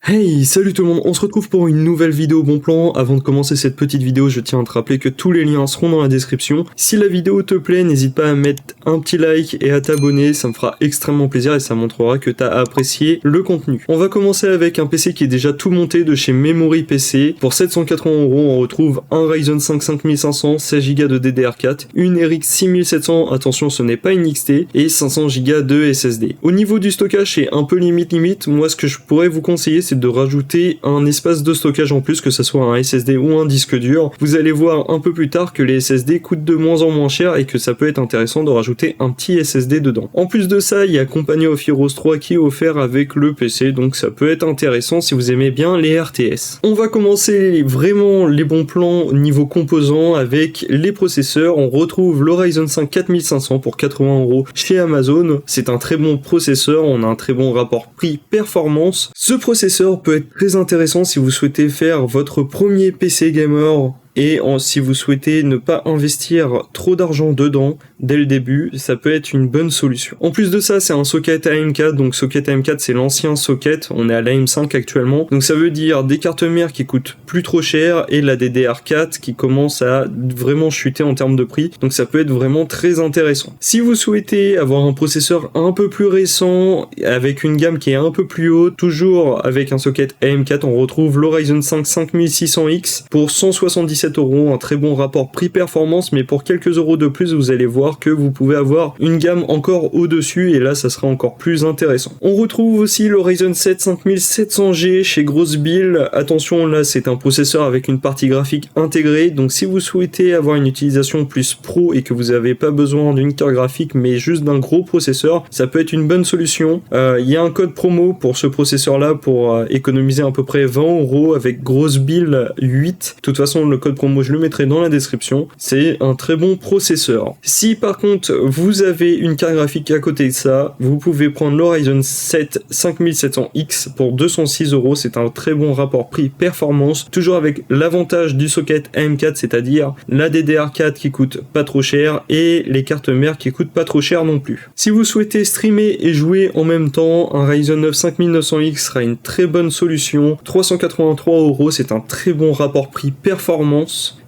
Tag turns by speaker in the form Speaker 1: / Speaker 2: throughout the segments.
Speaker 1: Hey, salut tout le monde, on se retrouve pour une nouvelle vidéo bon plan. Avant de commencer cette petite vidéo, je tiens à te rappeler que tous les liens seront dans la description. Si la vidéo te plaît, n'hésite pas à mettre un petit like et à t'abonner, ça me fera extrêmement plaisir et ça montrera que tu as apprécié le contenu. On va commencer avec un PC qui est déjà tout monté de chez Memory PC. Pour 780€, on retrouve un Ryzen 5 5500, 16Go de DDR4, une RX 6700, attention ce n'est pas une XT, et 500Go de SSD. Au niveau du stockage, c'est un peu limite, moi ce que je pourrais vous conseiller c'est de rajouter un espace de stockage en plus, que ce soit un SSD ou un disque dur. Vous allez voir un peu plus tard que les SSD coûtent de moins en moins cher et que ça peut être intéressant de rajouter un petit SSD dedans. En plus de ça, il y a Company of Heroes 3 qui est offert avec le PC, donc ça peut être intéressant si vous aimez bien les RTS. On va commencer vraiment les bons plans niveau composants avec les processeurs. On retrouve le Ryzen 5 4500 pour 80€ chez Amazon. C'est un très bon processeur, on a un très bon rapport prix-performance. Ce processeur peut être très intéressant si vous souhaitez faire votre premier PC gamer et si vous souhaitez ne pas investir trop d'argent dedans dès le début, ça peut être une bonne solution. En plus de ça, c'est un socket AM4, donc socket AM4 c'est l'ancien socket, on est à l'AM5 actuellement, donc ça veut dire des cartes mères qui coûtent plus trop cher et la DDR4 qui commence à vraiment chuter en termes de prix, donc ça peut être vraiment très intéressant. Si vous souhaitez avoir un processeur un peu plus récent, avec une gamme qui est un peu plus haute, toujours avec un socket AM4, on retrouve le Ryzen 5 5600X pour 177€, un très bon rapport prix-performance, mais pour quelques euros de plus, vous allez voir que vous pouvez avoir une gamme encore au-dessus, et là, ça sera encore plus intéressant. On retrouve aussi le Ryzen 7 5700G chez Grosse-Bill. Attention, là, c'est un processeur avec une partie graphique intégrée, donc si vous souhaitez avoir une utilisation plus pro et que vous n'avez pas besoin d'une carte graphique, mais juste d'un gros processeur, ça peut être une bonne solution. Il y a un code promo pour ce processeur-là pour économiser à peu près 20€ avec Grosse-Bill 8. De toute façon, le code promo je le mettrai dans la description, c'est un très bon processeur. Si par contre vous avez une carte graphique à côté de ça, vous pouvez prendre le Ryzen 7 5700X pour 206€, c'est un très bon rapport prix-performance, toujours avec l'avantage du socket AM4, c'est-à-dire la DDR4 qui coûte pas trop cher et les cartes mères qui coûtent pas trop cher non plus. Si vous souhaitez streamer et jouer en même temps, un Ryzen 9 5900X sera une très bonne solution, 383€, c'est un très bon rapport prix-performance,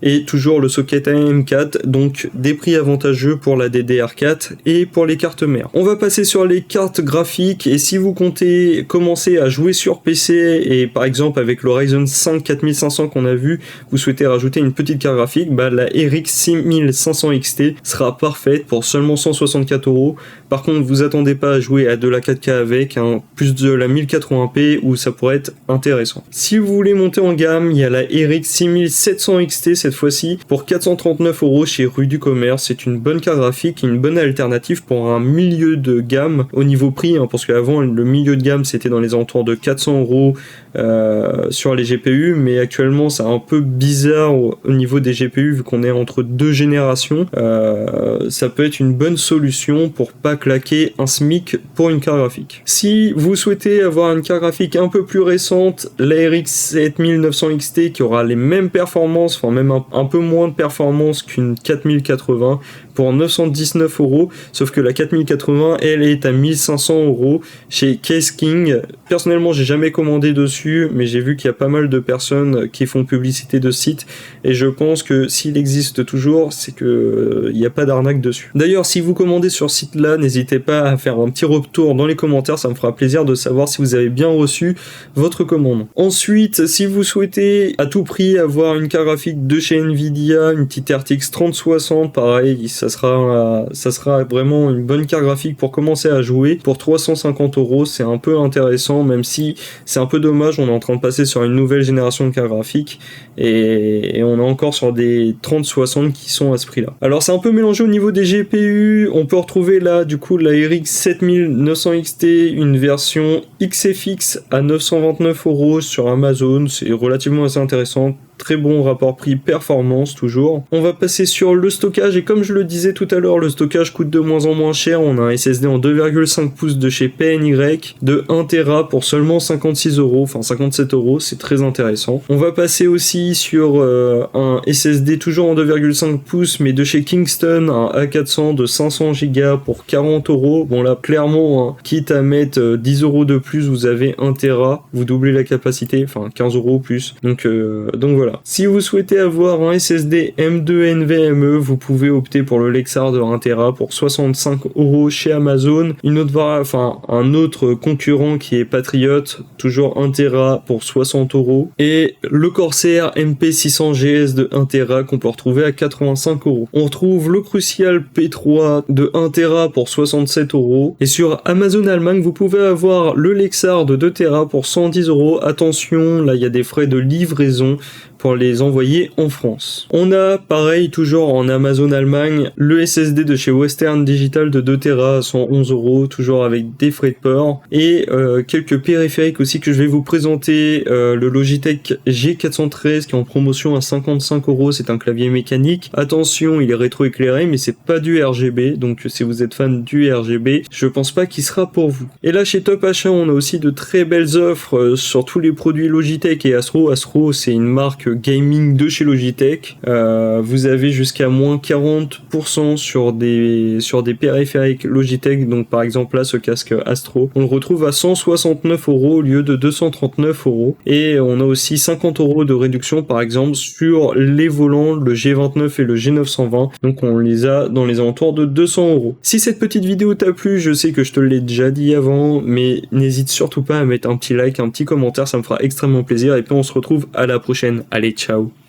Speaker 1: et toujours le socket AM4, donc des prix avantageux pour la DDR4 et pour les cartes mères. On va passer sur les cartes graphiques, et si vous comptez commencer à jouer sur PC et par exemple avec le Ryzen 5 4500 qu'on a vu, vous souhaitez rajouter une petite carte graphique, la RX 6500 XT sera parfaite pour seulement 164€. Par contre, vous attendez pas à jouer à de la 4K avec, plus de la 1080p où ça pourrait être intéressant. Si vous voulez monter en gamme, il y a la RX 6700 XT cette fois-ci pour 439€ chez Rue du Commerce. C'est une bonne carte graphique, une bonne alternative pour un milieu de gamme au niveau prix, parce qu'avant le milieu de gamme c'était dans les alentours de 400€ sur les GPU, mais actuellement c'est un peu bizarre au niveau des GPU vu qu'on est entre deux générations. Ça peut être une bonne solution pour pas claquer un SMIC pour une carte graphique. Si vous souhaitez avoir une carte graphique un peu plus récente, la RX 7900 XT qui aura les mêmes performances, enfin même un peu moins de performance qu'une 4080 pour 919€, sauf que la 4080 elle est à 1500€ chez Case King. Personnellement j'ai jamais commandé dessus, mais j'ai vu qu'il y a pas mal de personnes qui font publicité de site, et je pense que s'il existe toujours, c'est que il n'y a pas d'arnaque dessus. D'ailleurs, si vous commandez sur ce site là, n'hésitez pas à faire un petit retour dans les commentaires, ça me fera plaisir de savoir si vous avez bien reçu votre commande. Ensuite, si vous souhaitez à tout prix avoir une carte graphique de chez Nvidia, une petite RTX 3060, pareil, ça sera vraiment une bonne carte graphique pour commencer à jouer. Pour 350€, c'est un peu intéressant, même si c'est un peu dommage, on est en train de passer sur une nouvelle génération de cartes graphiques, et on est encore sur des 3060 qui sont à ce prix là. Alors c'est un peu mélangé au niveau des GPU, on peut retrouver là du coup la RX 7900 XT, une version XFX à 929€ sur Amazon, c'est relativement assez intéressant. très bon rapport prix-performance toujours. On va passer sur le stockage et comme je le disais tout à l'heure, le stockage coûte de moins en moins cher. On a un SSD en 2,5 pouces de chez PNY de 1 Tera pour seulement 56 €, enfin 57 €, c'est très intéressant. On va passer aussi sur un SSD toujours en 2,5 pouces mais de chez Kingston, un A400 de 500 Go pour 40 €. Bon là clairement, hein, quitte à mettre 10 € de plus, vous avez 1 Tera, vous doublez la capacité, enfin 15 € plus. Donc voilà. Si vous souhaitez avoir un SSD M2 NVMe, vous pouvez opter pour le Lexar de 1 Tera pour 65 € chez Amazon. Un autre concurrent qui est Patriot, toujours 1 Tera pour 60 €. Et le Corsair MP600 GS de 1 Tera qu'on peut retrouver à 85 €. On retrouve le Crucial P3 de 1 Tera pour 67 €. Et sur Amazon Allemagne, vous pouvez avoir le Lexar de 2 Tera pour 110 €. Attention, là il y a des frais de livraison pour les envoyer en France. On a pareil toujours en Amazon Allemagne le SSD de chez Western Digital de 2 Tera à 111 €, toujours avec des frais de port et quelques périphériques aussi que je vais vous présenter. Le Logitech G413 qui est en promotion à 55 €, c'est un clavier mécanique. Attention, il est rétroéclairé mais c'est pas du RGB, donc si vous êtes fan du RGB, je pense pas qu'il sera pour vous. Et là chez Top Achat, on a aussi de très belles offres sur tous les produits Logitech et Astro. Astro, c'est une marque gaming de chez Logitech. Vous avez jusqu'à moins 40% sur des périphériques Logitech. Donc par exemple là, ce casque Astro, on le retrouve à 169 € au lieu de 239 €. Et on a aussi 50 € de réduction par exemple sur les volants, le G29 et le G920. Donc on les a dans les alentours de 200 €. Si cette petite vidéo t'a plu, je sais que je te l'ai déjà dit avant, mais n'hésite surtout pas à mettre un petit like, un petit commentaire, ça me fera extrêmement plaisir. Et puis on se retrouve à la prochaine. Allez, ciao!